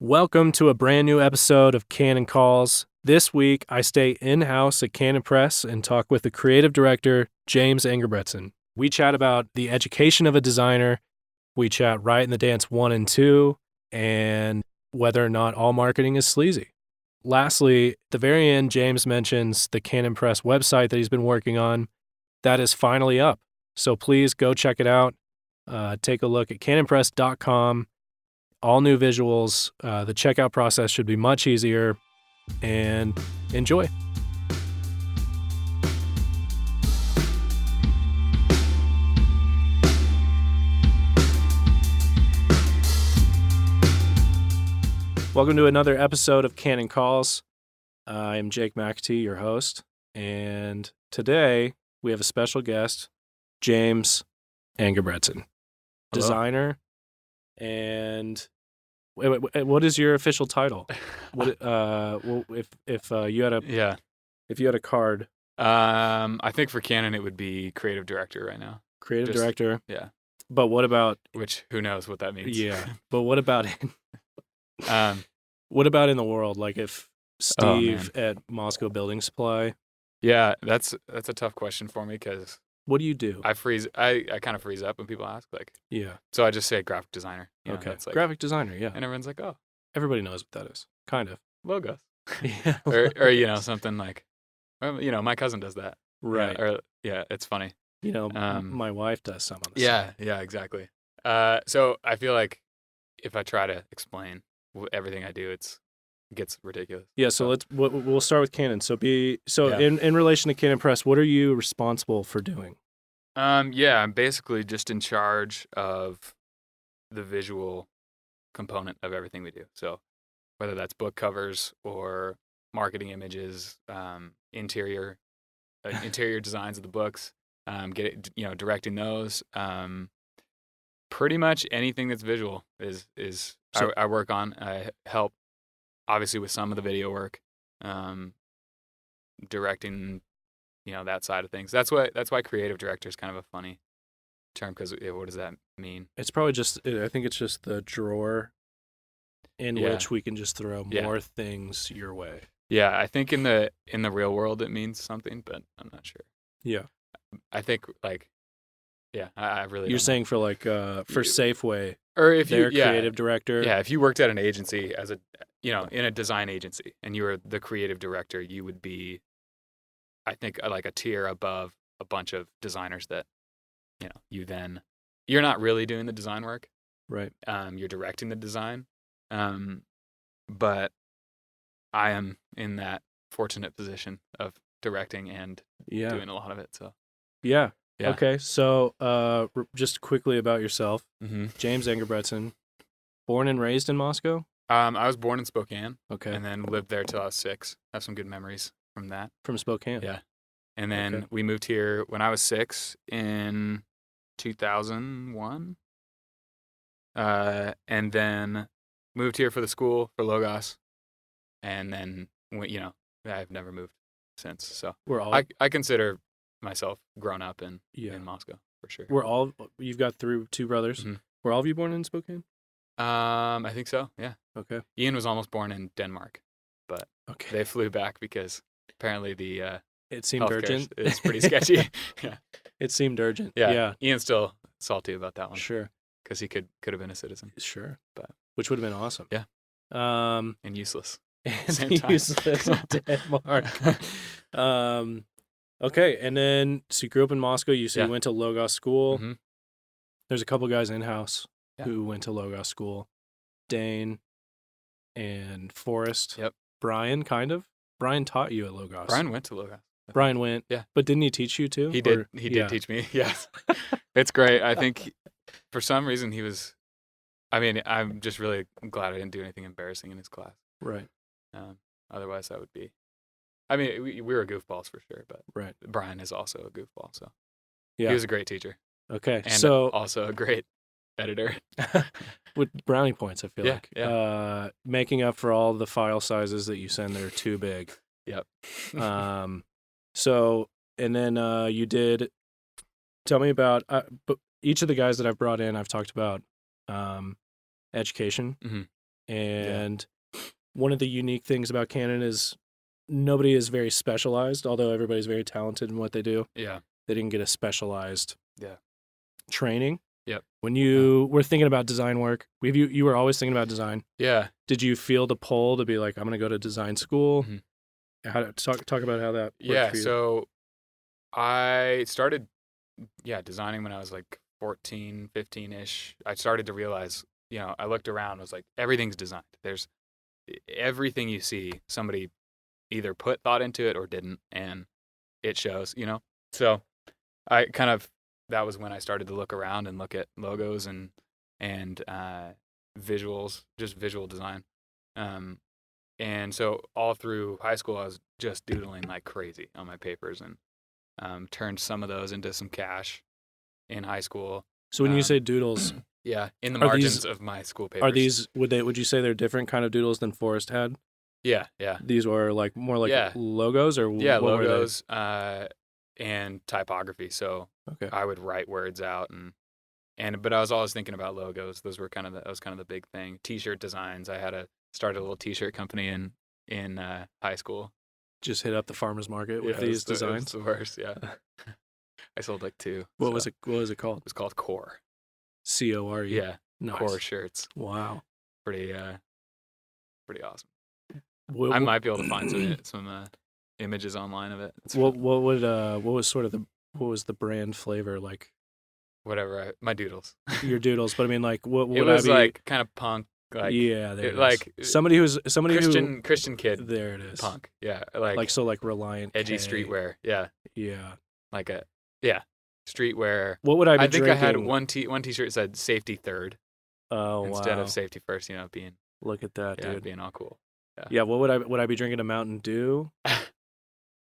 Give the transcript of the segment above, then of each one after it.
Welcome to a brand new episode of Canon Calls. This week, I stay in-house at Canon Press and talk with the creative director, James Engerbretson. We chat about the education of a designer. We chat Right in the Dance 1 and 2, and whether or not all marketing is sleazy. Lastly, at the very end, James mentions the Canon Press website that he's been working on. That is finally up. So please go check it out. Take a look at canonpress.com. All new visuals. The checkout process should be much easier. And enjoy. Welcome to another episode of Canon Calls. I'm Jake McAtee, your host. And today we have a special guest, James Engerbretson, designer. And what is your official title? What if you had a card? I think for Canon it would be creative director right now. Creative director. Yeah. But what about who knows what that means? Yeah. But what about what about in the world? Like if Steve at Moscow Building Supply? Yeah, that's a tough question for me because what do you do? I kind of freeze up when people ask. Yeah. So I just say graphic designer. Okay. Graphic designer, yeah. And everyone's like, oh. Everybody knows what that is. Kind of. Logos. Yeah. or something like, my cousin does that. Right. It's funny. My wife does some on the side. Yeah, exactly. So I feel like if I try to explain everything I do, it gets ridiculous. Yeah, so we'll start with Canon. In relation to Canon Press, what are you responsible for doing? I'm basically just in charge of the visual component of everything we do. So whether that's book covers or marketing images, interior designs of the books, directing those, pretty much anything that's visual is I work on. I help obviously with some of the video work, directing, that side of things. That's why creative director is kind of a funny term because what does that mean? It's probably I think it's just the drawer in which we can just throw more things your way. Yeah, I think in the real world it means something, but I'm not sure. Yeah, I think I really. You're saying for for Safeway, or if they're creative director. Yeah, if you worked at an agency as in a design agency and you were the creative director, you would be, I think, like a tier above a bunch of designers that, you're not really doing the design work. Right. You're directing the design. But I am in that fortunate position of directing and doing a lot of it. So. Yeah. Okay. So, just quickly about yourself, James Engerbretson, born and raised in Moscow. I was born in Spokane. Okay. And then lived there till I was 6. Have some good memories from that. From Spokane. Yeah. And then we moved here when I was 6 in 2001. And then moved here for the school for Logos. And then I've never moved since. So I consider myself grown up in Moscow for sure. You've got 2 brothers. Mm-hmm. Were all of you born in Spokane? I think so. Yeah. Okay. Ian was almost born in Denmark, but they flew back because apparently the it seemed urgent. It's pretty sketchy. Yeah. It seemed urgent. Yeah. Yeah. Ian's still salty about that one. Sure. Because he could have been a citizen. Sure. But which would have been awesome. Yeah. And useless. Useless in Denmark. Okay, and then so you grew up in Moscow. You said you went to Logos School. Mm-hmm. There's a couple guys in-house who went to Logos School. Dane and Forrest. Yep. Brian, kind of. Brian taught you at Logos. Brian went to Logos. Brian went. Yeah. But didn't he teach you too? He did. He did teach me. Yes. It's great. I think for some reason he was, I'm just really glad I didn't do anything embarrassing in his class. Right. Otherwise that would be, we were goofballs for sure, but Brian is also a goofball. So he was a great teacher. Okay. And also a great editor. With brownie points, I feel like. Yeah. Making up for all the file sizes that you send that are too big. Yep. So, and then you did, tell me about, each of the guys that I've brought in, I've talked about education. Mm-hmm. And one of the unique things about Canon is nobody is very specialized, although everybody's very talented in what they do. Yeah. They didn't get a specialized training. Yep. When you were thinking about design work, you were always thinking about design. Yeah. Did you feel the pull to be like, I'm going to go to design school? Mm-hmm. How to talk about how that worked for you? So I started designing when I was like 14, 15-ish. I started to realize, I looked around, I was like, everything's designed. There's everything you see, somebody either put thought into it or didn't, and it shows, So I that was when I started to look around and look at logos and visuals, just visual design. And so all through high school, I was just doodling like crazy on my papers and turned some of those into some cash in high school. So when you say doodles, in the margins of my school papers. Are these would you say they're different kind of doodles than Forrest had? Yeah. These were like more like logos or what logos and typography. So I would write words out but I was always thinking about logos. That was kind of the big thing. T-shirt designs. I started a little T-shirt company in high school. Just hit up the farmers market with these designs. It was the worst. Yeah. I sold like 2. What was it called? It was called Core. CORE. Yeah. Nice. Core shirts. Wow. Pretty awesome. I might be able to find some images online of it. What was the brand flavor like? Whatever, my doodles. Your doodles, but I mean, like, what would it was I be? Like kind of punk. Like, Christian kid. There it is. Punk. Yeah. Like Reliant. Edgy K. streetwear. Yeah. Yeah. Streetwear. What would I be drinking? I think I had one T-shirt that said safety third. Oh, instead of safety first, being. Look at that, dude. Being all cool. Yeah. What would I be drinking? A Mountain Dew?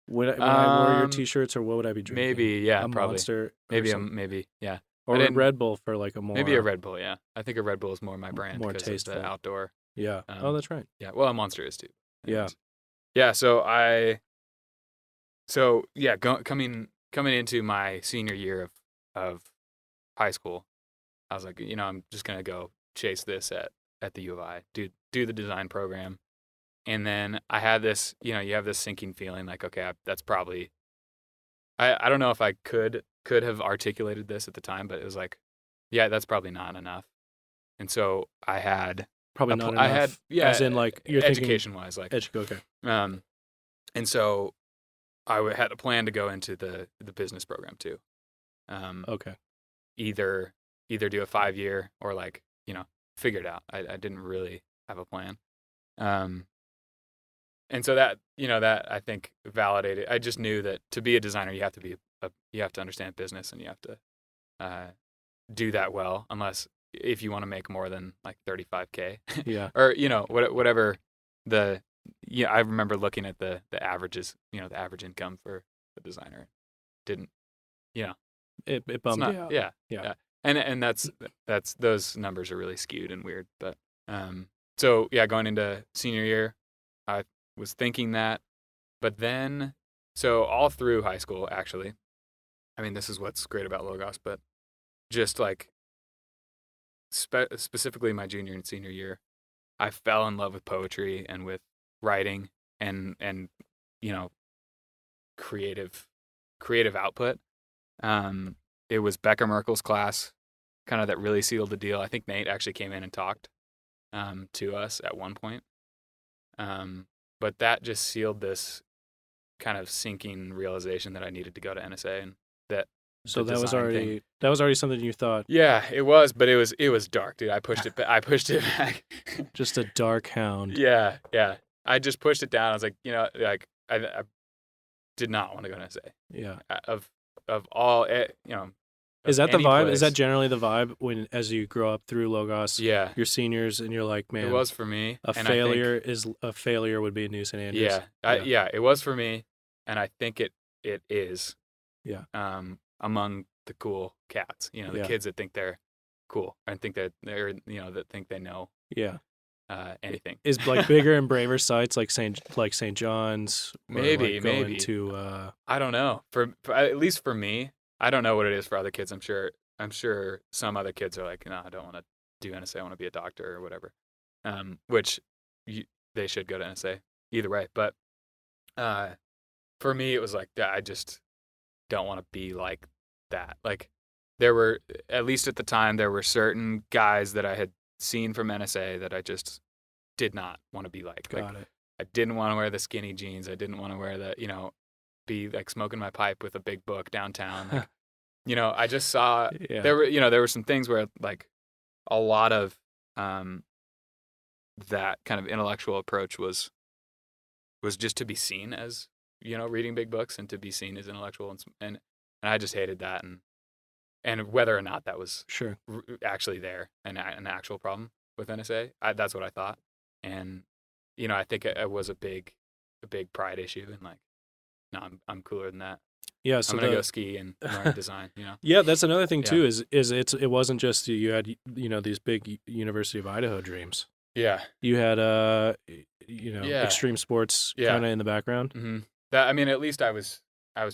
When I wore your T-shirts, or what would I be drinking? Maybe, a probably. Monster. Maybe, yeah. Or a Red Bull for like a more. Maybe a Red Bull, yeah. I think a Red Bull is more my brand. More tasteful. The outdoor. Yeah. Oh, that's right. Yeah. Well, a Monster is too. Yeah. Yeah. Coming into my senior year of high school, I was like, I'm just gonna go chase this at the U of I, do the design program. And then I had this, you have this sinking feeling like, okay, that's probably, I don't know if I could have articulated this at the time, but it was like, yeah, that's probably not enough. And so I had probably not enough. As in like you're education wise, like okay. And so I had a plan to go into the business program too. Okay. Either do a 5-year or figure it out. I didn't really have a plan. And so that I think validated. I just knew that to be a designer, you have to understand business, and you have to do that well. Unless if you want to make more than like $35K, yeah, or whatever I remember looking at the averages, the average income for a designer didn't, it bummed you out. Yeah. And that's those numbers are really skewed and weird. But so going into senior year, I was thinking that, but then so all through high school, actually, I mean, this is what's great about Logos, but just like specifically my junior and senior year, I fell in love with poetry and with writing and creative output. It was Becker Merkel's class kind of that really sealed the deal. I think Nate actually came in and talked to us at one point. But that just sealed this kind of sinking realization that I needed to go to NSA, and that. So that was already something you thought. Yeah, it was, but it was dark, dude. I pushed it back. Just a dark hound. Yeah. I just pushed it down. I was like, I did not want to go to NSA. Yeah. Of all, Is that the vibe? Place. Is that generally the vibe when, as you grow up through Logos? Yeah. You're seniors, and you're like, man. It was for me. A failure would be a New St. Andrews. Yeah. It was for me, and I think it is. Yeah. Among the cool cats, the kids that think they're cool and think that they're, that think they know. Yeah. Anything is like bigger and braver sites like St. John's. Maybe. I don't know. For at least for me. I don't know what it is for other kids. I'm sure some other kids are like, no, I don't want to do NSA. I want to be a doctor or whatever. which they should go to NSA either way. But for me, it was like, I just don't want to be like that. Like, there were, at least at the time, there were certain guys that I had seen from NSA that I just did not want to be like. Got it. I didn't want to wear the skinny jeans. I didn't want to wear the, be like smoking my pipe with a big book downtown. Like, I just saw there were some things where like a lot of that kind of intellectual approach was just to be seen as, reading big books and to be seen as intellectual, and I just hated that, and whether or not that was sure actually there and an actual problem with NSA, that's what I thought, and I think it was a big pride issue, and like, no, I'm cooler than that. Yeah, so I'm gonna go ski and learn design. Yeah, that's another thing too. Is it wasn't just you had these big University of Idaho dreams. Yeah, you had extreme sports kind of in the background. Mm-hmm. That, I mean, at least I was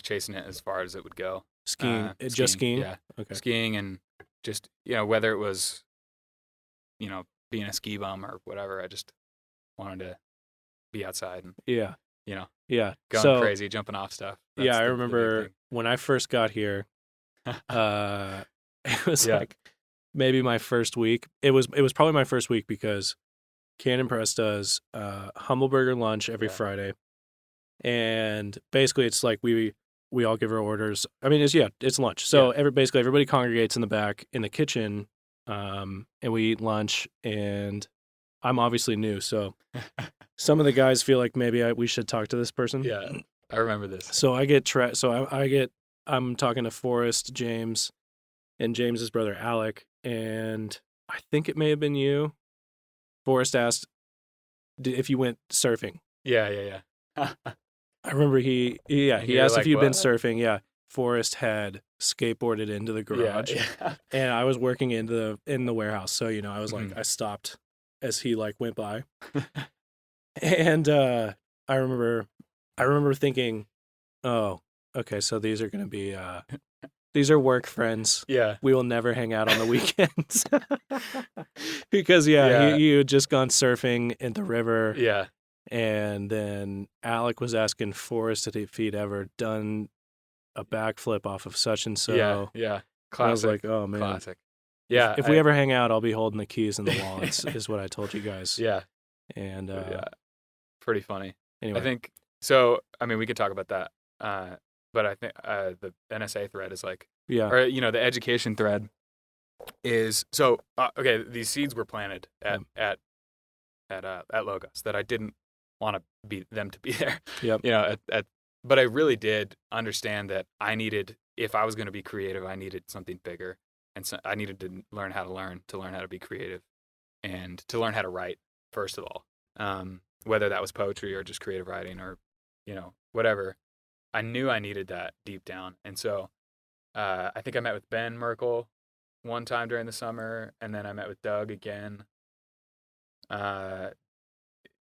chasing it as far as it would go. Skiing, just skiing. Yeah, okay. Skiing, and just whether it was being a ski bum or whatever, I just wanted to be outside and going crazy, jumping off stuff. I remember when I first got here, it was like maybe my first week. It was probably my first week because Canon Press does Humble Burger lunch every Friday, and basically it's like we all give our orders. I mean, it's lunch. So basically everybody congregates in the back in the kitchen, and we eat lunch. And I'm obviously new, so some of the guys feel like maybe we should talk to this person. Yeah, I remember this. So I'm talking to Forrest, James, and James's brother Alec, and I think it may have been you. Forrest asked if you went surfing. Yeah. I remember he asked if you'd been surfing. Yeah, Forrest had skateboarded into the garage, and I was working in the warehouse, so I was like, I stopped as he like went by, and I remember thinking, oh, okay, so these are gonna be these are work friends. Yeah, we will never hang out on the weekends because you had just gone surfing in the river. Yeah. And then Alec was asking Forrest if he'd ever done a backflip off of such and so. Yeah. Classic. I was like, oh, man. Classic. Yeah. If we ever hang out, I'll be holding the keys and the wallets, is what I told you guys. Yeah. And pretty funny. Anyway. I think, so, I mean, we could talk about that. But I think the NSA thread is like, or, the education thread is, so, okay, these seeds were planted at Logos that I didn't want to be them to be there. Yep. But I really did understand that I needed, if I was going to be creative, I needed something bigger, and so I needed to learn how to be creative, and to learn how to write first of all. Whether that was poetry or just creative writing or whatever, I knew I needed that deep down, and so I think I met with Ben Merkel one time during the summer, and then I met with Doug again.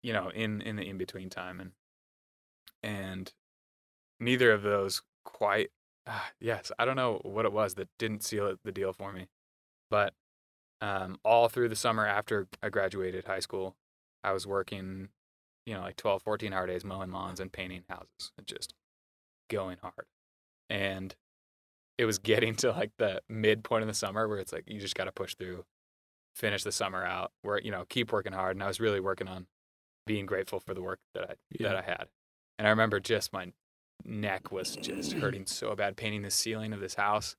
In the in-between time, and neither of those quite, I don't know what it was that didn't seal the deal for me, but all through the summer after I graduated high school, I was working, like 12, 14-hour days mowing lawns and painting houses and just going hard, and it was getting to like the midpoint of the summer where it's like you just got to push through, finish the summer out, where keep working hard, and I was really working on being grateful for the work that I had. And I remember just my neck was just hurting so bad painting the ceiling of this house.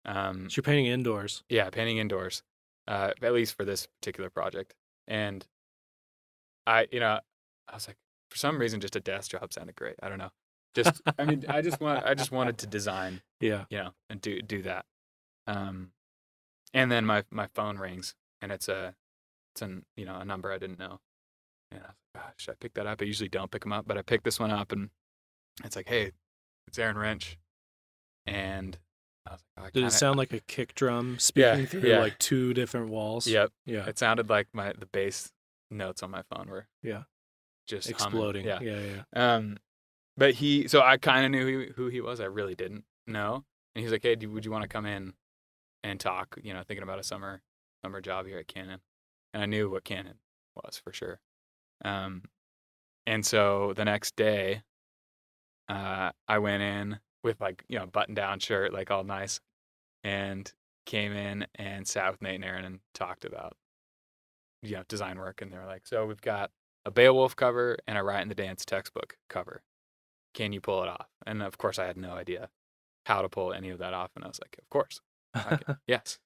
So you're painting indoors. Yeah, painting indoors, at least for this particular project. And I was like, for some reason, just a desk job sounded great. I don't know. I just wanted to design. Yeah. And do that. And then my phone rings, and it's a number I didn't know. And I was like, gosh, should I pick that up? I usually don't pick them up, but I picked this one up, and it's like, hey, it's Aaron Wrench. And I was like, did it sound like a kick drum speaking through like two different walls? Yep. Yeah. It sounded like the bass notes on my phone were just exploding. Humming. Yeah. But so I kind of knew who he was. I really didn't know. And he's like, hey, would you want to come in and talk? Thinking about a summer job here at Canon. And I knew what Canon was for sure. And so the next day, I went in with like, button down shirt, like all nice, and came in and sat with Nate and Aaron and talked about, design work. And they were like, so we've got a Beowulf cover and a Riot in the Dance textbook cover. Can you pull it off? And of course I had no idea how to pull any of that off. And I was like, of course. I can. Yes.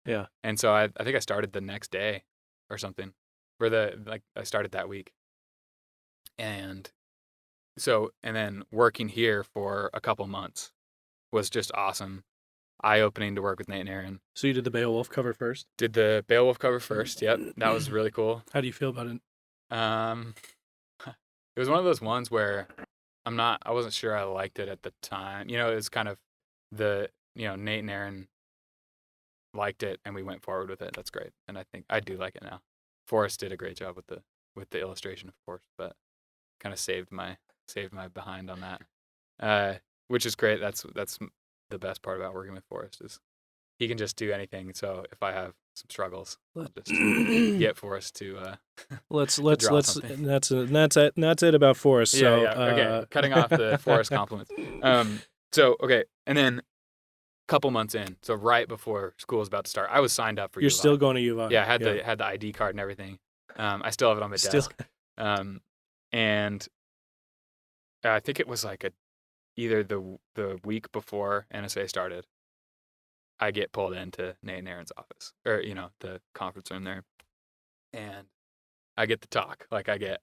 Yeah. And so I think I started the next day or something, I started that week. And then working here for a couple months was just awesome. Eye-opening to work with Nate and Aaron. So you did the Beowulf cover first? Did the Beowulf cover first. Yep. That was really cool. How do you feel about it? It was one of those ones where I wasn't sure I liked it at the time. It was kind of Nate and Aaron liked it and we went forward with it. That's great. And I think I do like it now. Forrest did a great job with the illustration, of course, but kind of saved my behind on that. Which is great. That's the best part about working with Forrest is he can just do anything. So if I have some struggles, I'll just get Forrest to let's draw something. that's it about Forrest. So yeah. Okay, cutting off the Forrest compliments. Okay, and then a couple months in, so right before school was about to start, I was signed up for You're U of I. still going to U of I. Yeah, I had the ID card and everything. I still have it on my desk. And I think it was like either the week before NSA started, I get pulled into Nate and Aaron's office, or the conference room there, and I get the talk. Like I get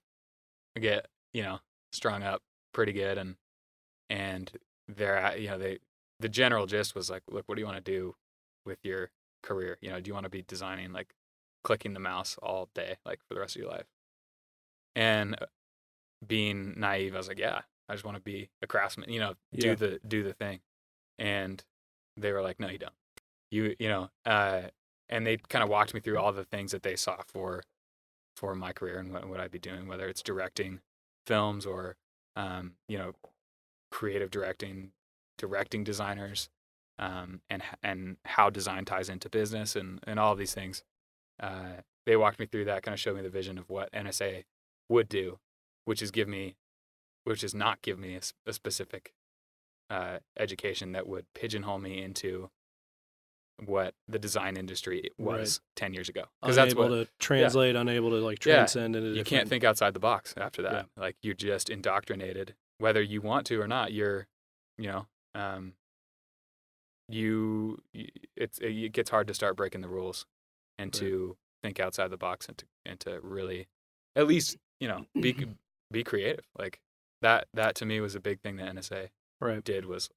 strung up pretty good, and they're the general gist was like, look, what do you want to do with your career? Do you want to be designing, like clicking the mouse all day, like for the rest of your life? And being naive, I was like, yeah, I just want to be a craftsman, do the thing. And they were like, no, you don't. And they kind of walked me through all the things that they saw for my career and what I'd be doing, whether it's directing films or, creative directing designers, and how design ties into business and all of these things. They walked me through that, kind of showed me the vision of what NSA would do, which is not give me a specific education that would pigeonhole me into what the design industry was 10 years ago. Because that's able to translate, unable to like transcend into you can't think outside the box after that. Yeah. Like you're just indoctrinated, whether you want to or not. You're, it gets hard to start breaking the rules and to think outside the box and to really, at least, be creative. Like that to me was a big thing that NSA did, was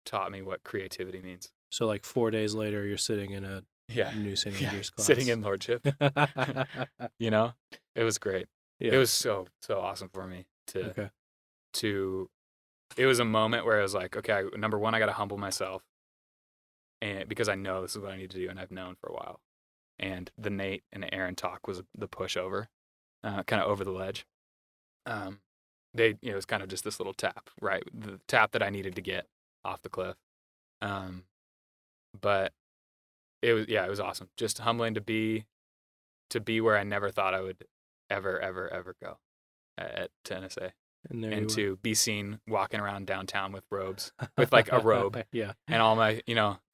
taught me what creativity means. So like 4 days later, you're sitting in a new senior year's class. Sitting in lordship. It was great. Yeah. It was so awesome for me to it was a moment where I was like, okay, number one, I got to humble myself, and because I know this is what I need to do, and I've known for a while. And the Nate and Aaron talk was the pushover, kind of over the ledge. It was kind of just this little tap, right? The tap that I needed to get off the cliff. But it was awesome. Just humbling to be where I never thought I would ever go at NSA. And to be seen walking around downtown with robes, with like a robe. Yeah. And all my,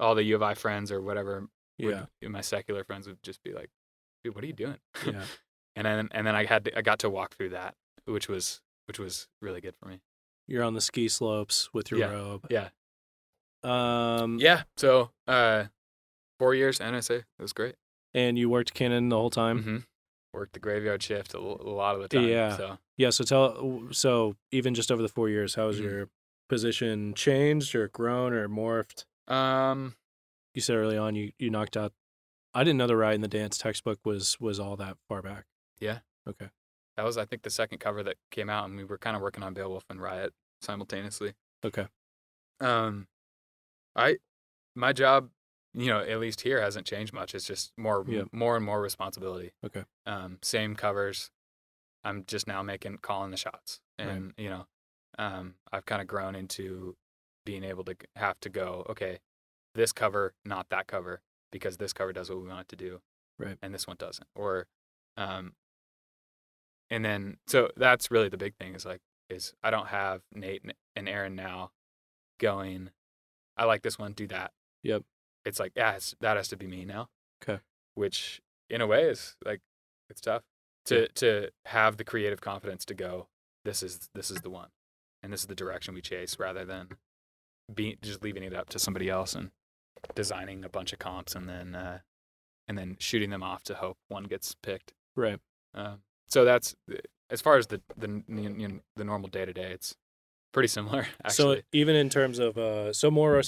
all the U of I friends or whatever, my secular friends would just be like, dude, what are you doing? Yeah. and then I got to walk through that, which was really good for me. You're on the ski slopes with your robe. Yeah. So 4 years NSA, it was great. And you worked Canon the whole time? Mm-hmm. Worked the graveyard shift a lot of the time. Yeah. So even just over the 4 years, how has your position changed or grown or morphed? You said early on you knocked out. I didn't know the Riot in the Dance textbook was all that far back. Yeah. Okay. That was, I think, the second cover that came out, and we were kind of working on Beowulf and Riot simultaneously. Okay. My job, at least here, hasn't changed much. It's just more and more responsibility. Okay. Same covers. I'm just now calling the shots, and I've kind of grown into being able to have to go, okay, this cover, not that cover, because this cover does what we want it to do, right? And this one doesn't, or and then so that's really the big thing is I don't have Nate and Aaron now going, I like this one, do that. Yep. It's like, yeah, that has to be me now. Okay. Which in a way is like, it's tough to have the creative confidence to go, this is the one, and this is the direction we chase, rather than just leaving it up to somebody else and designing a bunch of comps and then shooting them off to hope one gets picked. Right. So that's, as far as the normal day to day, it's pretty similar, actually. So even in terms of more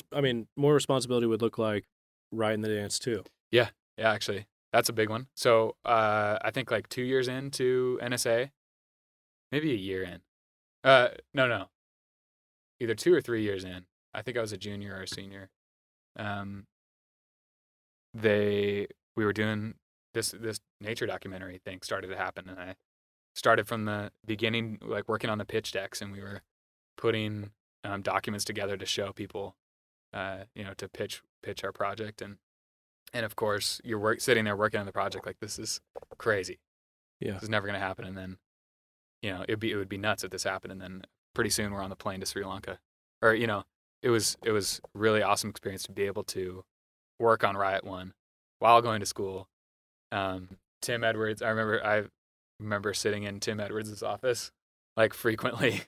responsibility would look like riding the dance too. Yeah, actually, that's a big one. So I think like 2 years into NSA, maybe a year in. No, either 2 or 3 years in. I think I was a junior or a senior. We were doing this nature documentary thing started to happen, and I started from the beginning, like working on the pitch decks, and we were putting documents together to show people, to pitch our project, and of course you're sitting there working on the project like, this is crazy. Yeah, this is never going to happen, and then it would be nuts if this happened, and then pretty soon we're on the plane to Sri Lanka, or it was really awesome experience to be able to work on Riot 1 while going to school. Tim Edwards, I remember sitting in Tim Edwards' office like frequently,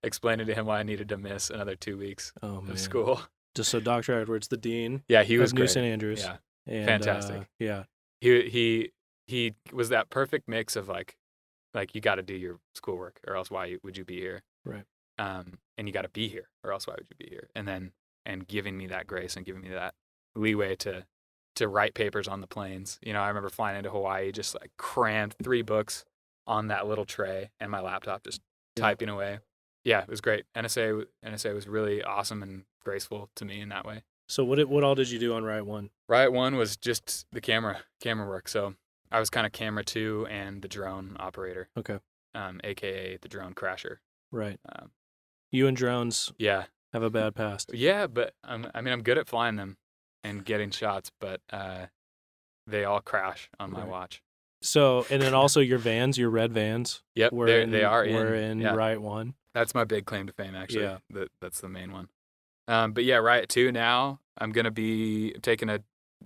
explaining to him why I needed to miss another 2 weeks of school. Just so Dr. Edwards, the dean, he was New great. St. Andrews, and, fantastic. He was that perfect mix of like you got to do your schoolwork, or else why would you be here? Right. And you got to be here, or else why would you be here? And giving me that grace and giving me that leeway to write papers on the planes. I remember flying into Hawaii, just like crammed 3 books on that little tray and my laptop, just typing away. Yeah, it was great. NSA was really awesome and graceful to me in that way. So what all did you do on Riot 1? Riot 1 was just the camera work. So I was kind of camera 2 and the drone operator. Okay. AKA the drone crasher. Right. You and drones have a bad past. Yeah, but I'm good at flying them and getting shots, but they all crash on my watch. So, and then also your red vans. Yep, they are in Riot 1. That's my big claim to fame, actually. Yeah. That's the main one. But yeah, Riot 2 now, I'm going to be taking a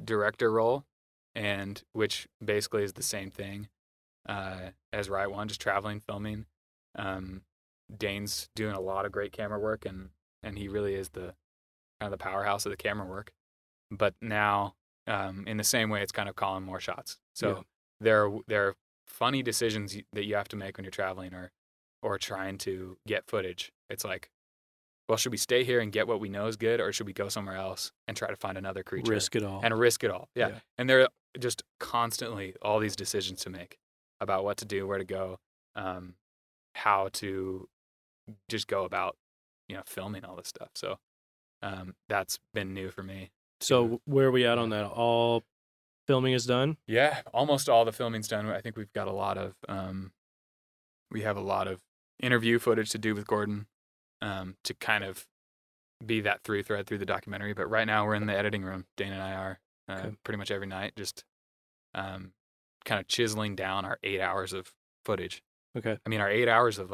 director role, and which basically is the same thing as Riot 1, just traveling, filming. Dane's doing a lot of great camera work, and he really is the kind of the powerhouse of the camera work. But now, in the same way, it's kind of calling more shots. So there are funny decisions that you have to make when you're traveling or trying to get footage. It's like, well, should we stay here and get what we know is good, or should we go somewhere else and try to find another creature? Risk it all. Yeah. And there are just constantly all these decisions to make about what to do, where to go, how to just go about, filming all this stuff. So that's been new for me. So where are we at on that? All filming is done? Yeah, almost all the filming's done. I think we've got a lot of interview footage to do with Gordon, to kind of be that through thread through the documentary. But right now we're in the editing room. Dana and I are pretty much every night, just kind of chiseling down our 8 hours of footage. Okay. I mean, our 8 hours of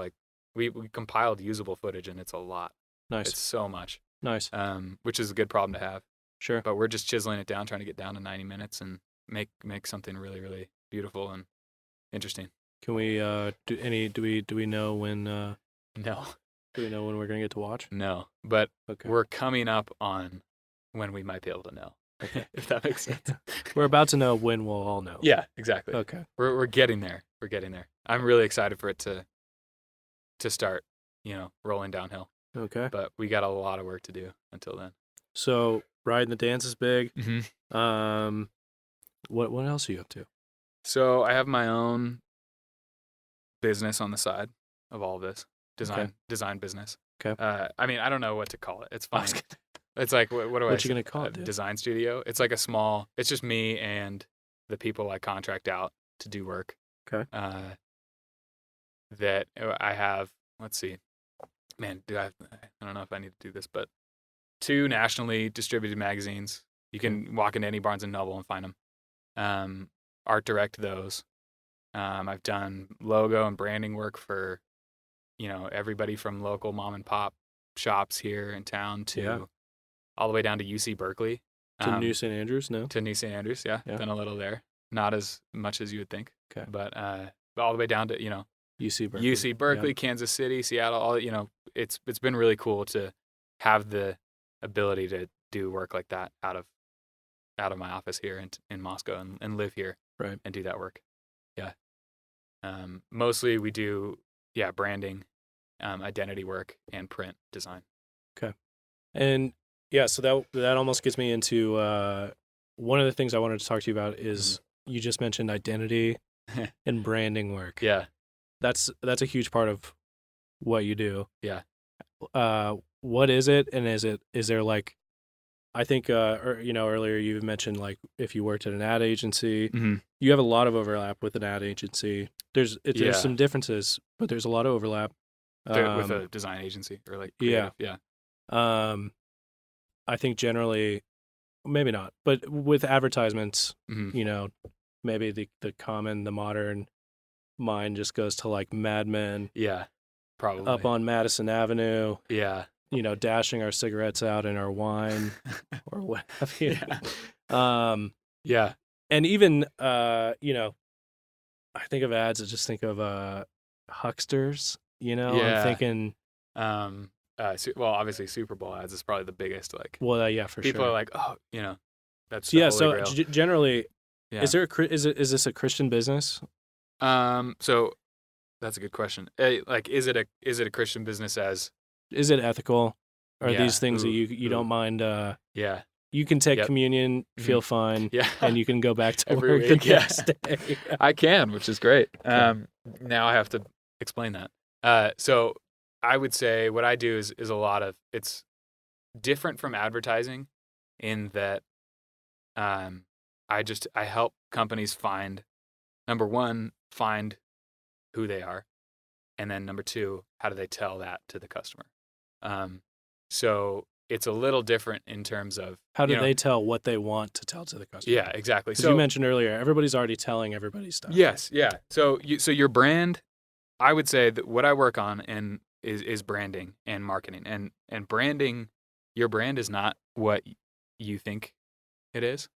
we compiled usable footage, and it's a lot. Nice. It's so much. Nice. Which is a good problem to have. Sure. But we're just chiseling it down, trying to get down to 90 minutes and make something really, really beautiful and interesting. Can we do we know when No. Do we know when we're going to get to watch? No, but we're coming up on when we might be able to know. Okay. If that makes sense. We're about to know when we'll all know. Yeah, exactly. Okay. We're getting there. We're getting there. I'm really excited for it to start, rolling downhill. Okay. But we got a lot of work to do until then. So riding the dance is big. Mm-hmm. What else are you up to? So I have my own business on the side of all of this. Design business. Okay. I don't know what to call it. It's fine. It's like, what do I say? What you going to call it, dude? Design studio. It's like it's just me and the people I contract out to do work. Okay. That I have, let's see. Man, I don't know if I need to do this, but 2 nationally distributed magazines. You can walk into any Barnes & Noble and find them. Art direct those. I've done logo and branding work for, everybody from local mom and pop shops here in town to all the way down to UC Berkeley. To New St. Andrews, no? To New St. Andrews, yeah. Done a little there. Not as much as you would think. Okay. But all the way down to, UC Berkeley, Kansas City, Seattle, all, it's been really cool to have the ability to do work like that out of my office here in Moscow and live here and do that work. Yeah. Mostly we do, branding, identity work, and print design. Okay. And so that almost gets me into one of the things I wanted to talk to you about is you just mentioned identity and branding work. Yeah. That's a huge part of what you do. Yeah. What is it? And is there like, I think, earlier you mentioned like if you worked at an ad agency, you have a lot of overlap with an ad agency. There's some differences, but there's a lot of overlap. With a design agency or like creative. Yeah. I think generally, maybe not, but with advertisements, maybe the modern mind just goes to like Mad Men. Yeah, probably. Up on Madison Avenue. Yeah. Dashing our cigarettes out in our wine or what have you. Yeah. And even, I think of ads, I just think of hucksters, I'm thinking. Well, obviously Super Bowl ads is probably the biggest, like. Well, for people sure. People are like, oh, that's the Holy Grail. Generally, is this a Christian business? So that's a good question. Like, is it a Christian business as? Is it ethical? Are these things that you don't mind? Yeah. You can take communion, feel fine, and you can go back to every work week. The next day. I can, which is great. Now I have to explain that. So I would say what I do is a lot of, it's different from advertising in that I help companies find, number one, find who they are. And then number two, how do they tell that to the customer? So it's a little different in terms of how do they tell what they want to tell to the customer? Yeah, exactly. So you mentioned earlier, everybody's already telling everybody's stuff. Yes, yeah. So your brand, I would say that what I work on is branding and marketing, and branding. Your brand is not what you think it is;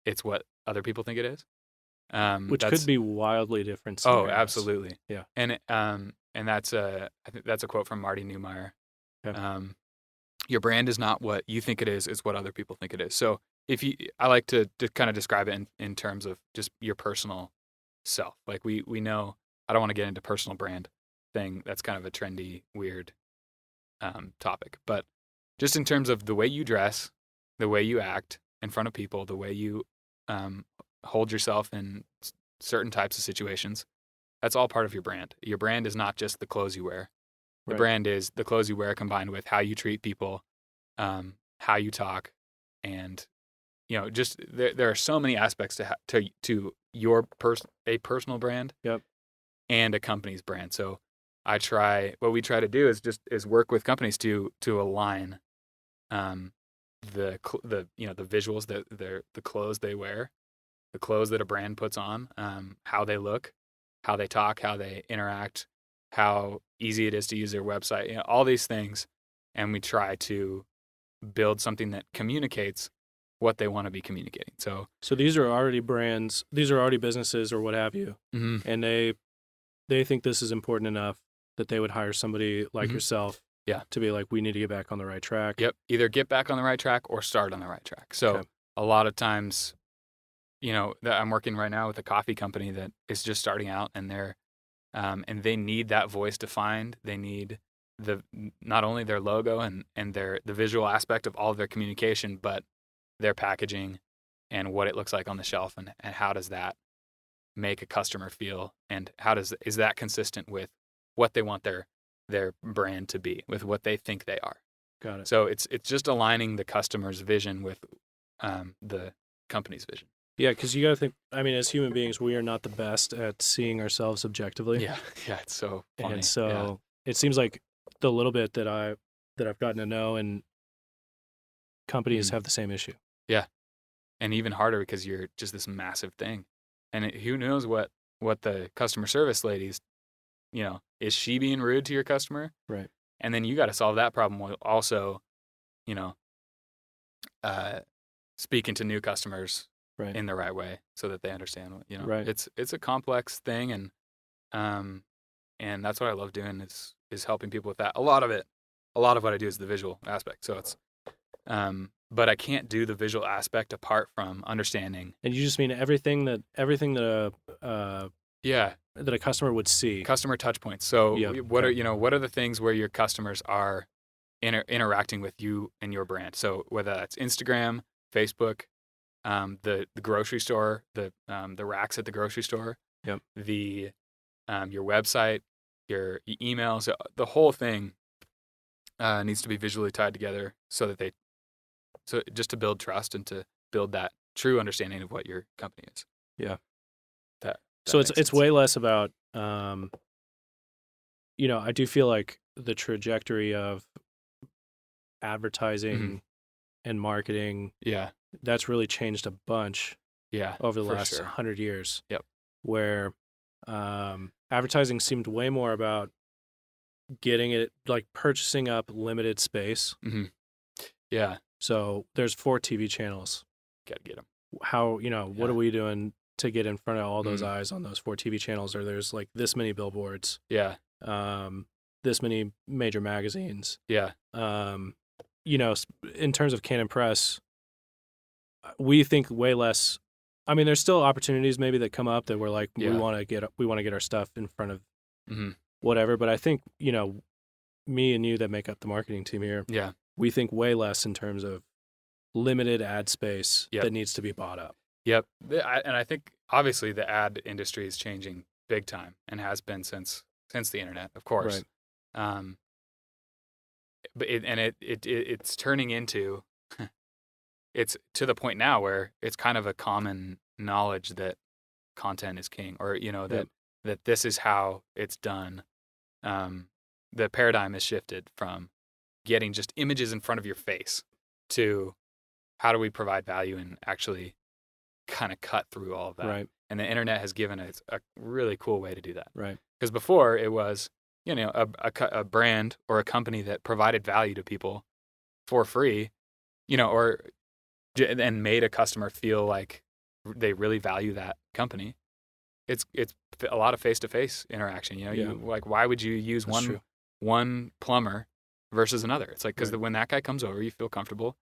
it's what other people think it is. Which could be wildly different scenarios. Oh, absolutely. Yeah. And that's I think that's a quote from Marty Neumeier. Okay. Your brand is not what you think it is; it's what other people think it is. So I like to kind of describe it in terms of just your personal self. Like we know, I don't want to get into personal brand thing. That's kind of a trendy, weird topic. But just in terms of the way you dress, the way you act in front of people, the way you hold yourself in certain types of situations, that's all part of your brand. Your brand is not just the clothes you wear. The brand is the clothes you wear combined with how you treat people, how you talk, and just there are so many aspects to your a personal brand, and a company's brand. So what we try to do is work with companies to align the visuals, the clothes they wear, the clothes that a brand puts on, how they look, how they talk, how they interact, how easy it is to use their website, all these things. And we try to build something that communicates what they want to be communicating. So these are already brands, these are already businesses or what have you. And they think this is important enough that they would hire somebody like yourself to be like, we need to get back on the right track. Yep. Either get back on the right track or start on the right track. So a lot of times, that I'm working right now with a coffee company that is just starting out, and and they need that voice defined. They need not only their logo and the visual aspect of all of their communication, but their packaging and what it looks like on the shelf, and how does that make a customer feel, and is that consistent with what they want their brand to be, with what they think they are. Got it. So it's just aligning the customer's vision with the company's vision. Yeah, because you got to think, as human beings, we are not the best at seeing ourselves objectively. Yeah, it's so funny. And so it seems like the little bit that I've gotten to know, and companies have the same issue. Yeah, and even harder because you're just this massive thing. And who knows what what the customer service lady's, is she being rude to your customer? Right. And then you got to solve that problem while also, you know, speaking to new customers Right. in the right way so that they understand what, Right. it's a complex thing. And that's what I love doing is helping people with that. A lot of what I do is the visual aspect. So it's, but I can't do the visual aspect apart from understanding. And you just mean everything that that a customer would see. Customer touch points. So Yep. what are the things where your customers are interacting with you and your brand? So whether that's Instagram, Facebook, the grocery store, the racks at the grocery store, Yep. Your website, your emails, the whole thing needs to be visually tied together so just to build trust and to build that true understanding of what your company is. Yeah. That so makes it's sense. way less about I do feel like the trajectory of advertising and marketing, that's really changed a bunch over the last 100 years. Yep. Where advertising seemed way more about getting it, like purchasing up limited space. Mm-hmm. Yeah. So there's 4 TV channels. Gotta get them. How, what are we doing to get in front of all those eyes on those 4 TV channels? Or there's like this many billboards. Yeah. This many major magazines. Yeah. In terms of Canon Press, we think way less. I mean, there's still opportunities maybe that come up that we're like, we want to get our stuff in front of whatever. But I think, me and you that make up the marketing team here, we think way less in terms of limited ad space that needs to be bought up. Yep. And I think obviously the ad industry is changing big time and has been since the internet, of course. Right. But it's turning into it's to the point now where it's kind of a common knowledge that content is king, or that this is how it's done. The paradigm has shifted from getting just images in front of your face to how do we provide value and actually kind of cut through all of that. Right. And the internet has given us a really cool way to do that. Right. Because before it was, a brand or a company that provided value to people for free, and made a customer feel like they really value that company. It's a lot of face-to-face interaction. You like, why would you use one plumber versus another? It's like, because when that guy comes over, you feel comfortable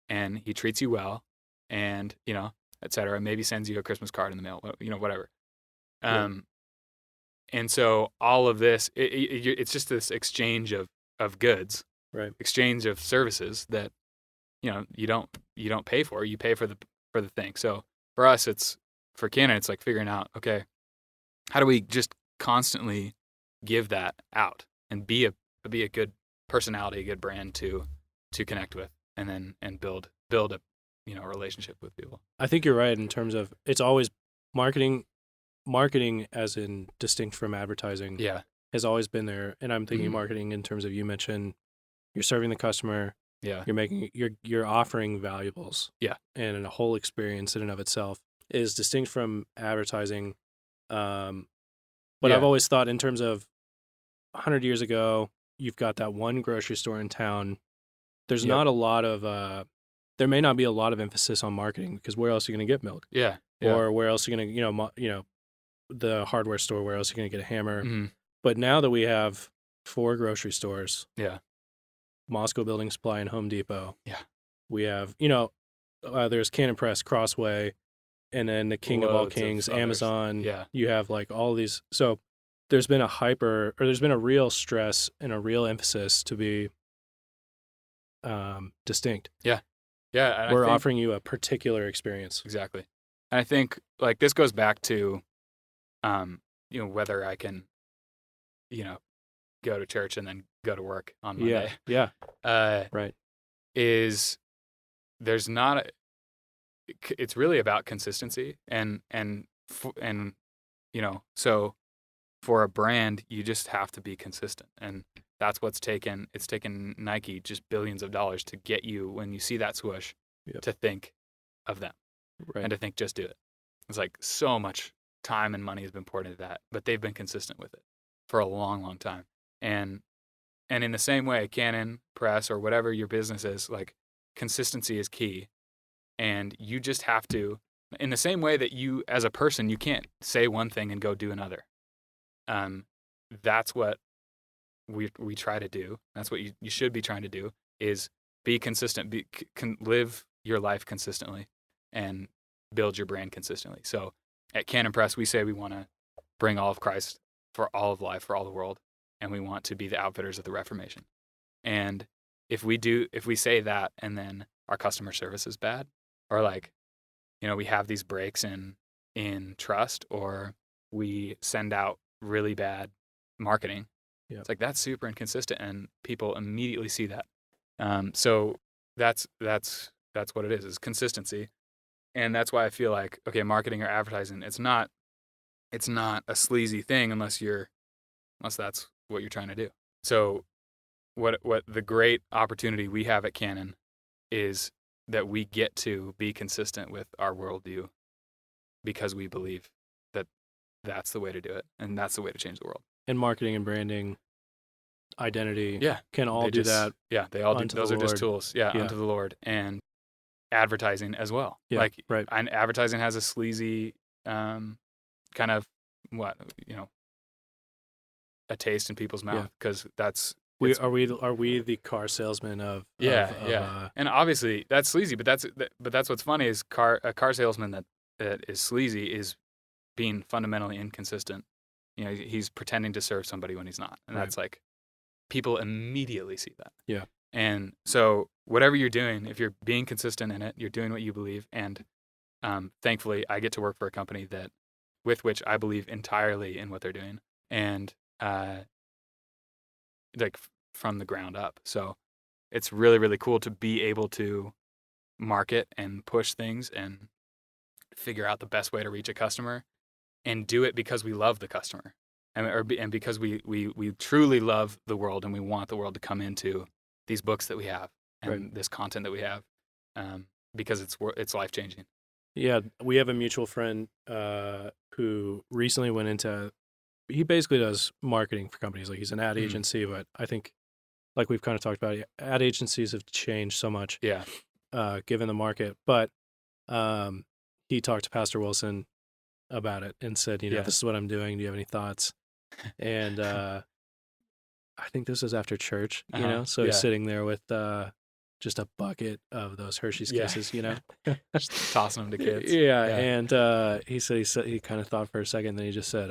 and he treats you well and, et cetera, maybe sends you a Christmas card in the mail, whatever. And so all of this, it's just this exchange of goods, exchange of services that, you don't pay for. You pay for the thing. So for us, for Canon, it's like figuring out, okay, how do we just constantly give that out and be a good personality, a good brand to connect with, and build a relationship with people. I think you're right in terms of it's always marketing as in distinct from advertising has always been there. And I'm thinking marketing in terms of, you mentioned you're serving the customer. Yeah. You're offering valuables. Yeah. And a whole experience in and of itself is distinct from advertising. But I've always thought in terms of 100 years ago, you've got that one grocery store in town. There's not a lot of, there may not be a lot of emphasis on marketing, because where else are you going to get milk? Yeah. Or where else are you going to, the hardware store, where else are you going to get a hammer? Mm-hmm. But now that we have 4 grocery stores, Moscow Building Supply and Home Depot, we have, there's Canon Press, Crossway, and then the king of all kings, Amazon. You have like all these. So there's been there's been a real stress and a real emphasis to be distinct. Yeah. We're offering you a particular experience. Exactly. And I think like this goes back to, whether I can, go to church and then go to work on Monday. Yeah. Right. There's not it's really about consistency and so for a brand, you just have to be consistent. And that's it's taken Nike just billions of dollars to get you, when you see that swoosh, to think of them and to think, just do it. It's like so much time and money has been poured into that, but they've been consistent with it for a long, long time. And in the same way, Canon, press, or whatever your business is, like, consistency is key. And you just have to, in the same way that you, as a person, you can't say one thing and go do another. That's what we try to do. That's what you should be trying to do, is be consistent, live your life consistently, and build your brand consistently. So at Canon Press, we say we want to bring all of Christ for all of life, for all the world, and we want to be the outfitters of the Reformation. And if we say that and then our customer service is bad, or like, we have these breaks in trust, or we send out really bad marketing, it's like, that's super inconsistent, and people immediately see that. So that's what it is consistency. And that's why I feel like, okay, marketing or advertising, it's not a sleazy thing unless that's what you're trying to do. So what the great opportunity we have at Canon is that we get to be consistent with our worldview, because we believe that that's the way to do it, and that's the way to change the world. And marketing and branding, identity, yeah, can all do that. Yeah, they all do. Those are just tools. Yeah, unto the Lord. And advertising as well. Yeah, like, right. And advertising has a sleazy kind of a taste in people's mouth, because that's are we the car salesman of and obviously that's sleazy, but that's what's funny is a car salesman that is sleazy is being fundamentally inconsistent. He's pretending to serve somebody when he's not, and that's like, people immediately see that. Yeah. And so whatever you're doing, if you're being consistent in it, you're doing what you believe. And thankfully, I get to work for a company with which I believe entirely in what they're doing, and like from the ground up. So it's really, really cool to be able to market and push things and figure out the best way to reach a customer, and do it because we love the customer, and because we truly love the world, and we want the world to come into these books that we have, and this content that we have, because it's life changing. Yeah, we have a mutual friend who recently went into. He basically does marketing for companies. Like, he's an ad agency, but I think, like we've kind of talked about, ad agencies have changed so much. Yeah. Given the market, but he talked to Pastor Wilson about it and said, this is what I'm doing. Do you have any thoughts? And I think this was after church, so he's sitting there with just a bucket of those Hershey's Kisses, just tossing them to kids. Yeah. And he said he kind of thought for a second, then he just said,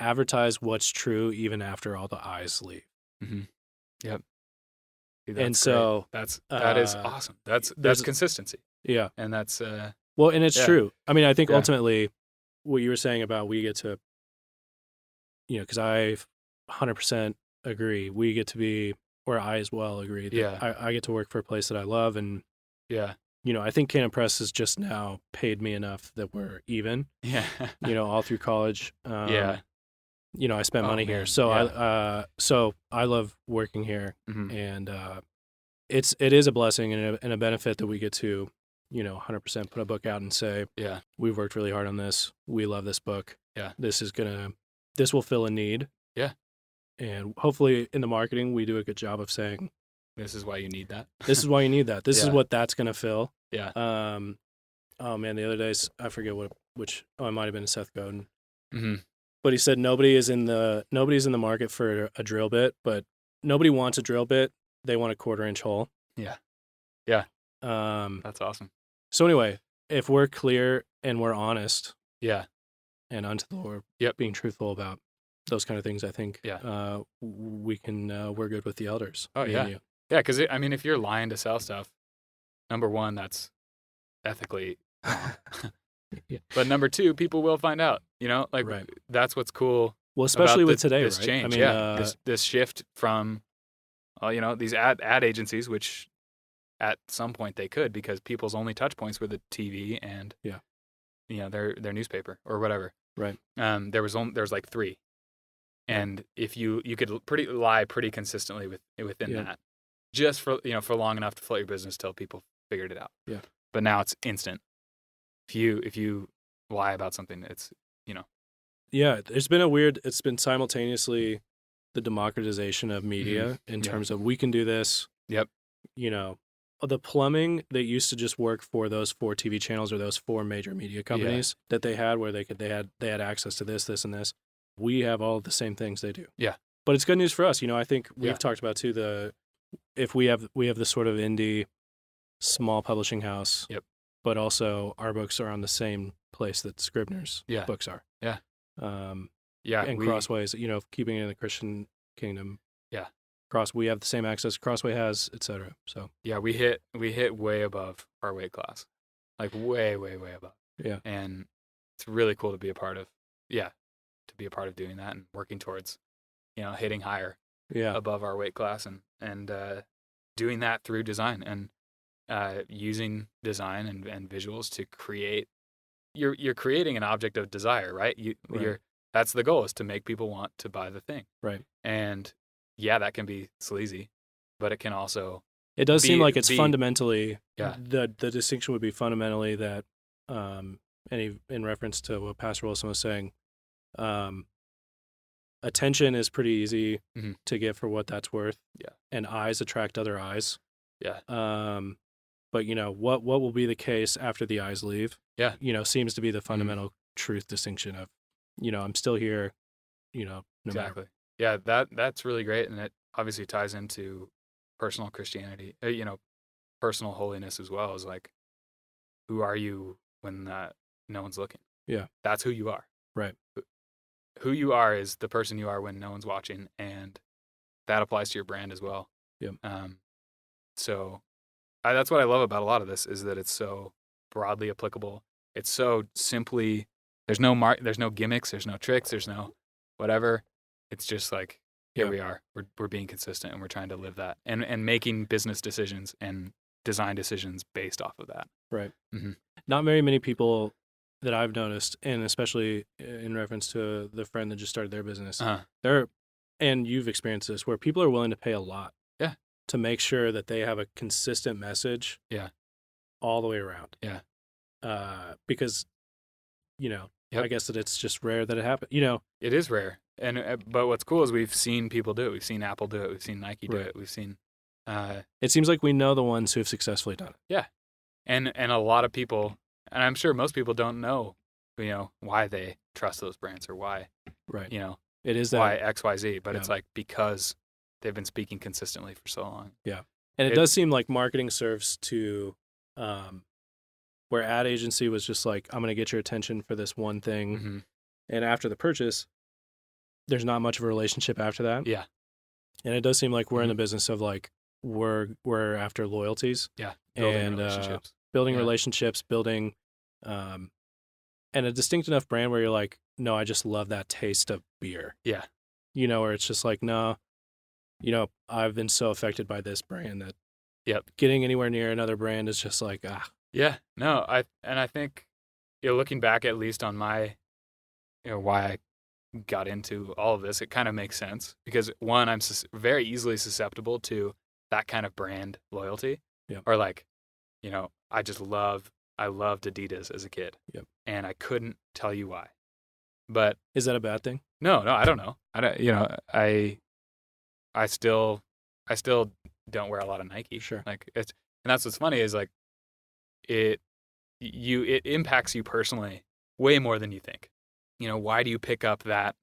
advertise what's true even after all the eyes leave. Mm-hmm. Yep. Dude, and so great. that is awesome. That's consistency. Yeah. And that's well, and it's true. I mean, I think ultimately what you were saying about we get to, because I 100% agree, we get to be, or I as well agree, that I get to work for a place that I love. And, I think Canon Press has just now paid me enough that we're even, all through college. I spent money here. So so I love working here. Mm-hmm. And it is a blessing and a benefit that we get to, 100% put a book out and say, we've worked really hard on this. We love this book. Yeah. This will fill a need. Yeah. And hopefully in the marketing, we do a good job of saying, this is why you need that. This is why you need that. This is what that's going to fill. Yeah. Oh man, the other day, I forget it might have been Seth Godin. Mm-hmm. But he said nobody's in the market for a drill bit, but nobody wants a drill bit. They want a 1/4-inch hole. Yeah. Yeah. That's awesome. So anyway, if we're clear and we're honest, and unto the Lord, being truthful about those kind of things, I think, we can we're good with the elders. Oh yeah, yeah. Because if you're lying to sell stuff, number one, that's ethically wrong. But number two, people will find out. That's what's cool. Well, especially with today, this right? change, this shift from, these ad agencies, which at some point they could, because people's only touch points were the TV and their newspaper or whatever. Right. There's like 3, and if you could lie pretty consistently within that, just for long enough to float your business till people figured it out. Yeah. But now it's instant. If you why about something. It's, you know. Yeah, it's been simultaneously the democratization of media in terms of we can do this. Yep. You know, the plumbing that used to just work for those 4 TV channels or those 4 major media companies that they had, where they had access to this and this. We have all the same things they do. Yeah. But it's good news for us. You know, I think we've talked about too if we have the sort of indie small publishing house. Yep. But also our books are on the same place that Scribner's books are. Yeah. And Crossway's, you know, keeping it in the Christian kingdom. Yeah. We have the same access Crossway has, etc. So yeah, we hit way above our weight class, like way above. Yeah, and it's really cool to be a part of. Yeah, to be a part of doing that and working towards, you know, hitting higher. Yeah, above our weight class and doing that through design and using design and visuals to create. You're creating an object of desire, right? That's the goal, is to make people want to buy the thing. Right. And yeah, that can be sleazy, but it can also. It does seem like it's fundamentally. Yeah. The distinction would be fundamentally that, in reference to what Pastor Wilson was saying, attention is pretty easy to get for what that's worth. Yeah. And eyes attract other eyes. Yeah. But you know what will be the case after the eyes leave? Yeah. You know, seems to be the fundamental truth distinction of, you know, I'm still here, you know, no exactly. matter. Yeah, that's really great, and it obviously ties into personal Christianity. You know, personal holiness as well. Is like, who are you when no one's looking? Yeah, that's who you are. Right. Who you are is the person you are when no one's watching, and that applies to your brand as well. Yeah. So that's what I love about a lot of this, is that it's so broadly applicable. It's so simply. There's no gimmicks. There's no tricks. There's no whatever. It's just like, here we are. We're being consistent, and we're trying to live that, and making business decisions and design decisions based off of that. Right. Mm-hmm. Not very many people that I've noticed, and especially in reference to the friend that just started their business, and you've experienced this, where people are willing to pay a lot to make sure that they have a consistent message all the way around. Yeah. Because, you know, I guess that it's just rare that it happens. You know, it is rare. And but what's cool is we've seen people do it. We've seen Apple do it. We've seen Nike do it. We've seen. It seems like we know the ones who have successfully done it. Yeah, and a lot of people, and I'm sure most people don't know, you know, why they trust those brands or why, you know, it is that why X, Y, Z. But it's like because they've been speaking consistently for so long. Yeah, and it does seem like marketing serves to, where ad agency was just like, I'm going to get your attention for this one thing, and after the purchase, there's not much of a relationship after that. Yeah. And it does seem like we're in the business of like, we're after loyalties. Yeah. Building relationships, building, and a distinct enough brand where you're like, no, I just love that taste of beer. Yeah. You know, where it's just like, no, you know, I've been so affected by this brand that getting anywhere near another brand is just like, Yeah. No, I think, you know, looking back at least on my, you know, why I got into all of this, it kind of makes sense because one, I'm very easily susceptible to that kind of brand loyalty, or like, you know, I loved Adidas as a kid, and I couldn't tell you why. But is that a bad thing? No, I don't know. I still don't wear a lot of Nike. Sure. Like and that's what's funny is like it impacts you personally way more than you think. You know, why do you pick up that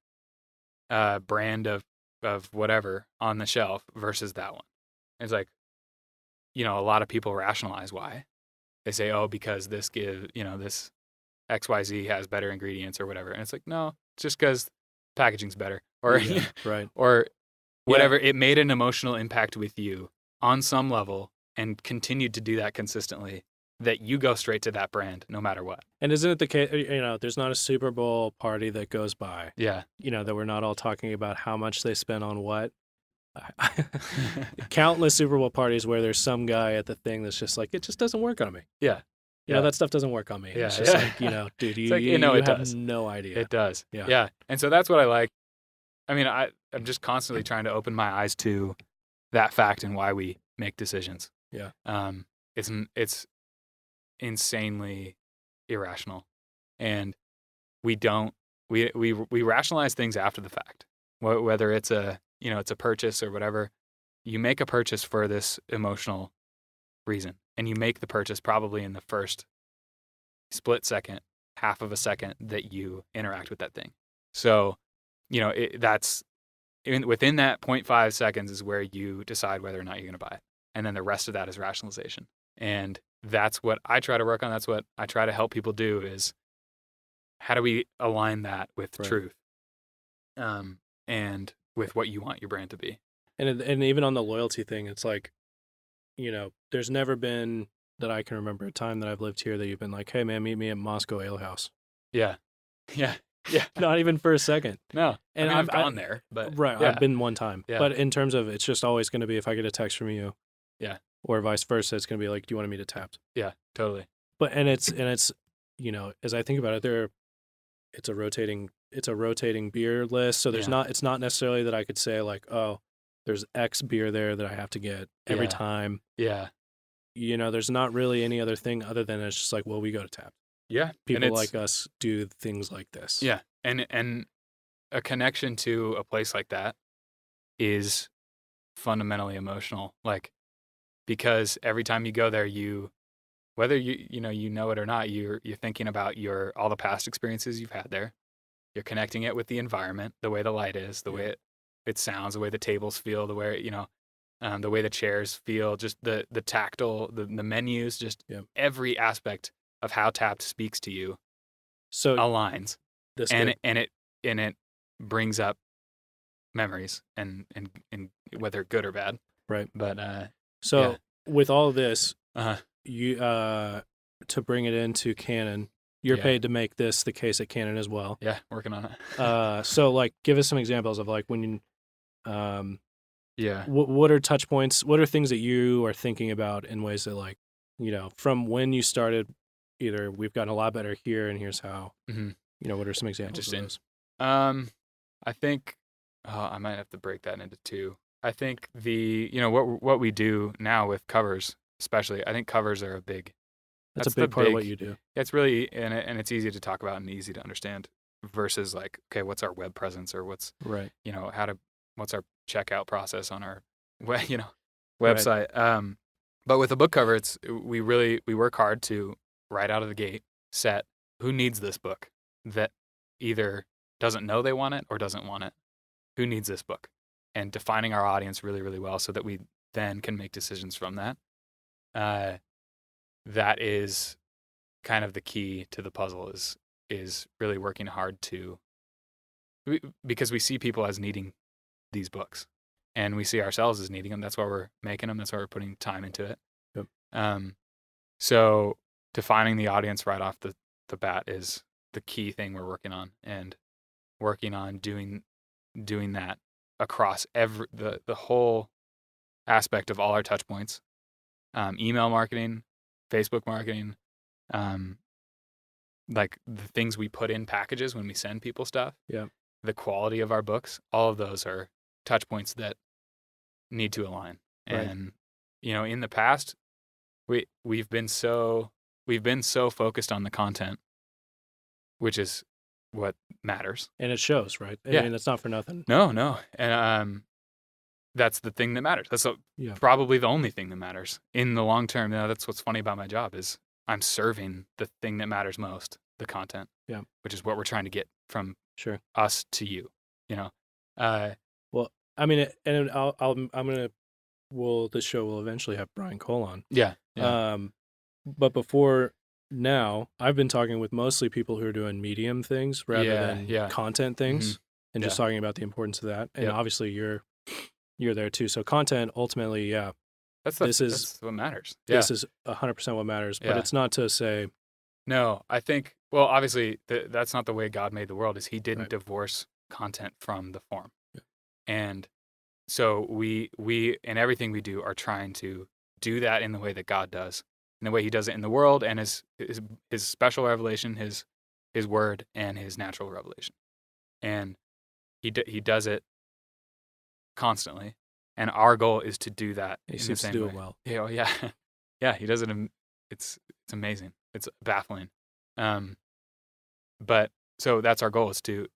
brand of whatever on the shelf versus that one? It's like, you know, a lot of people rationalize why. They say, oh, because this XYZ has better ingredients or whatever. And it's like, no, it's just because packaging's better or or whatever. It made an emotional impact with you on some level and continued to do that consistently, that you go straight to that brand no matter what. And isn't it the case, you know, there's not a Super Bowl party that goes by, you know, that we're not all talking about how much they spent on what. Countless Super Bowl parties where there's some guy at the thing that's just like, it just doesn't work on me. You know, that stuff doesn't work on me. It's just like, you know, dude, you have no idea. It does. Yeah. And so that's what I like. I mean, I'm just constantly trying to open my eyes to that fact and why we make decisions. It's insanely irrational And we don't, we rationalize things after the fact, whether it's it's a purchase or whatever. You make a purchase for this emotional reason, and you make the purchase probably in the first split second, half of a second that you interact with that thing. So, that's within that 0.5 seconds is where you decide whether or not you're going to buy it. And then the rest of that is rationalization. And that's what I try to work on. That's what I try to help people do is how do we align that with truth and with what you want your brand to be. And even on the loyalty thing, it's like, there's never been that I can remember a time that I've lived here that you've been like, hey, man, meet me at Moscow Ale House. Yeah. Yeah. Yeah. Not even for a second. No. And I've gone there. But right. Yeah. I've been one time. Yeah. But in terms of it's just always going to be if I get a text from you. Yeah. Or vice versa, it's going to be like, do you want to meet at Tapped? Yeah, totally. But and it's as I think about it, it's a rotating beer list. So there's it's not necessarily that I could say like, oh, there's X beer there that I have to get every time. Yeah. There's not really any other thing other than it's just like, well, we go to Tapped. Yeah. People like us do things like this. Yeah. And a connection to a place like that is fundamentally emotional. Like, because every time you go there, whether you know it or not, you're thinking about all the past experiences you've had there. You're connecting it with the environment, the way the light is, the way it sounds, the way the tables feel, the way the way the chairs feel, just the tactile, the menus, just every aspect of how Tapped speaks to you, so aligns, and it brings up memories and whether good or bad, right? But with all of this, you to bring it into Canon, you're paid to make this the case at Canon as well. Yeah, working on it. So like, give us some examples of like when you, what are touch points? What are things that you are thinking about in ways that like, from when you started, either we've gotten a lot better here and here's how, what are some examples of those? I think I might have to break that into two. I think what we do now with covers, especially, I think covers are that's a big part of what you do. It's really, and it's easy to talk about and easy to understand versus like, okay, what's our web presence or what's, right. What's our checkout process on our, website. Right. But with a book cover, we work hard to right out of the gate set who needs this book that either doesn't know they want it or doesn't want it. Who needs this book? And defining our audience really, really well so that we then can make decisions from that. That is kind of the key to the puzzle is really working hard because we see people as needing these books and we see ourselves as needing them. That's why we're making them. That's why we're putting time into it. Yep. So defining the audience right off the bat is the key thing we're working on, and working on doing that across the whole aspect of all our touch points, email marketing, Facebook marketing, like the things we put in packages when we send people stuff, the quality of our books, all of those are touch points that need to align. Right. And, in the past, we've been so focused on the content, which is what matters. And it shows, right? I mean, it's not for nothing. No. And that's the thing that matters. That's probably the only thing that matters in the long term. That's what's funny about my job is I'm serving the thing that matters most, the content, which is what we're trying to get from us to you, Well, I mean, and this show will eventually have Brian Cole on. Yeah. But before now, I've been talking with mostly people who are doing medium things rather than content things, and just talking about the importance of that. And obviously you're there too. So content ultimately, that's what matters. This is 100% what matters, but it's not to say. No, I think, well, obviously that's not the way God made the world, is he didn't divorce content from the form. Yeah. And so we in everything we do are trying to do that in the way that God does, in the way he does it in the world, and his special revelation, his word, and his natural revelation. And he does it constantly. And our goal is to do that in the same way. He seems to do it well. Yeah, he does it. It's amazing. It's baffling. But so that's our goal, is to,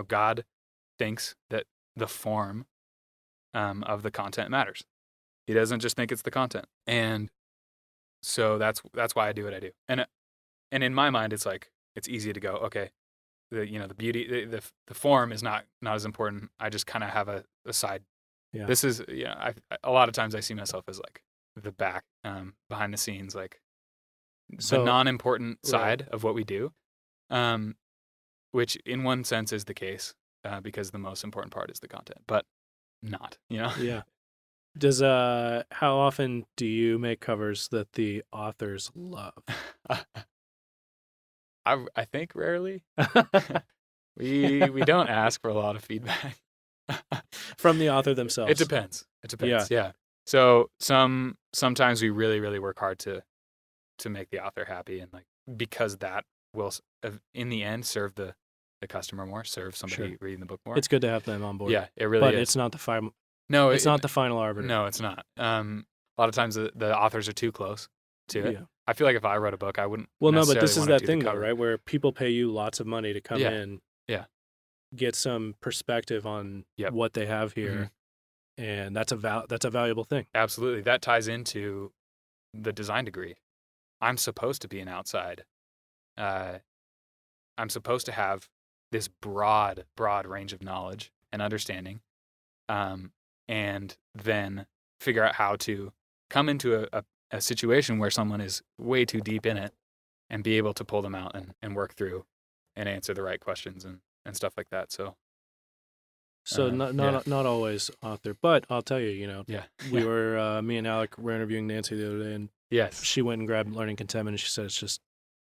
God thinks that the form of the content matters. He doesn't just think it's the content. And so that's why I do what I do. And in my mind, it's like, it's easy to go, okay, the beauty, the form is not as important. I just kind of have a side. Yeah. This is, a lot of times I see myself as like the back, behind the scenes, like the non-important side of what we do, which in one sense is the case, because the most important part is the content, but not, Yeah. Does how often do you make covers that the authors love? I think rarely. we don't ask for a lot of feedback from the author themselves. It depends. Yeah. So sometimes we really, really work hard to make the author happy, and like, because that will in the end serve the customer more, serve somebody reading the book more. It's good to have them on board. Yeah, it really is. But it's not the final. No, it's not the final arbiter. No, it's not. A lot of times the authors are too close to it. Yeah. I feel like if I wrote a book, I wouldn't. Well, no, but this is that thing though, right? Where people pay you lots of money to come in, get some perspective on what they have here, and that's a valuable thing. Absolutely, that ties into the design degree. I'm supposed to be an outside. I'm supposed to have this broad range of knowledge and understanding, and then figure out how to come into a situation where someone is way too deep in it and be able to pull them out and work through and answer the right questions and stuff like that. So not always author, but I'll tell you, we were, me and Alec were interviewing Nancy the other day, and she went and grabbed Learning Contentment, and she said it's just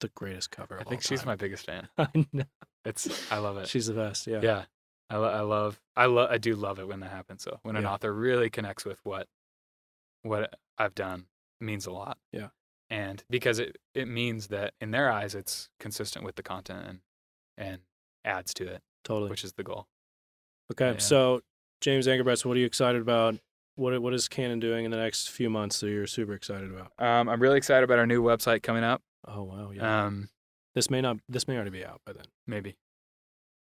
the greatest cover. I think she's my biggest fan. I know. I love it. She's the best. Yeah. Yeah. I do love it when that happens. So when an author really connects with what I've done, means a lot. Yeah. And because it means that in their eyes it's consistent with the content and adds to it. Totally. Which is the goal. Okay. Yeah. So James Engerbretson, what are you excited about? What is Canon doing in the next few months that you're super excited about? I'm really excited about our new website coming up. Oh wow, yeah. This may already be out by then. Maybe.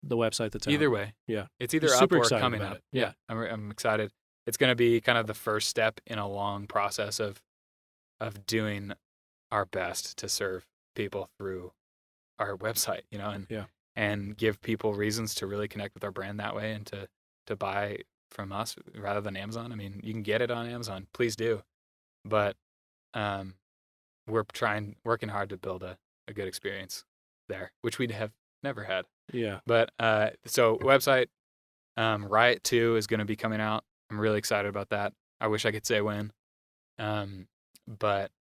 The website that's out. Either way. Yeah. It's either up or coming up. Yeah. I'm excited. It's going to be kind of the first step in a long process of doing our best to serve people through our website, and give people reasons to really connect with our brand that way, and to buy from us rather than Amazon. I mean, you can get it on Amazon, please do, but we're working hard to build a good experience there, which we'd have never had. Yeah. But so website, Riot 2 is going to be coming out. I'm really excited about that. I wish I could say when. But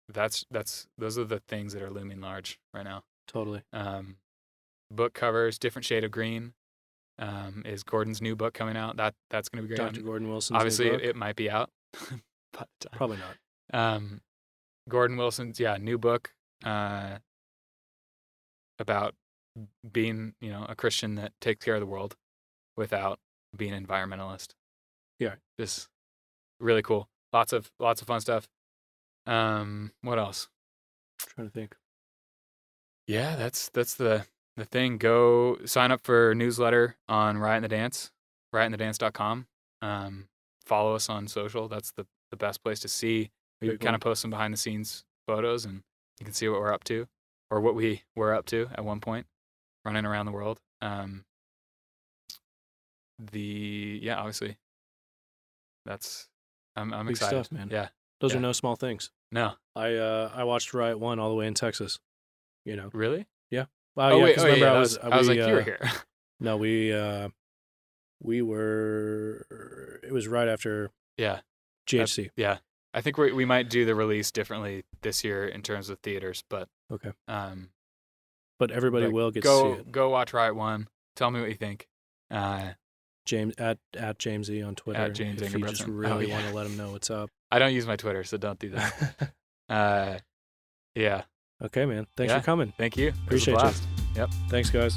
those are the things that are looming large right now. Totally. Book covers, different shade of green, is Gordon's new book coming out. That's going to be great. Dr. Gordon Wilson's obviously new book. It might be out, but probably not. Gordon Wilson's new book, about being a Christian that takes care of the world without being an environmentalist. Yeah, just really cool. Lots of fun stuff. What else? I'm trying to think. Yeah, that's the thing. Go sign up for a newsletter on Riot and the Dance, riotandthedance.com. Follow us on social. That's the best place to see. We kind of post some behind the scenes photos, and you can see what we're up to, or what we were up to at one point, running around the world. Obviously, that's I'm Big excited. Stuff, man. Yeah, those are no small things. No, I watched Riot 1 all the way in Texas. Really? Yeah. Oh, wait, remember I was like, you were here. No, we were. It was right after. Yeah. GHC. Yeah. I think we might do the release differently this year in terms of theaters, but okay. But everybody will get to see it. Go watch Riot 1. Tell me what you think. James at James E on Twitter. At James if Engerbretson. you just really want to let him know what's up. I don't use my Twitter, so don't do that. Yeah. Okay, man. Thanks for coming. Thank you. Appreciate you. Yep. Thanks, guys.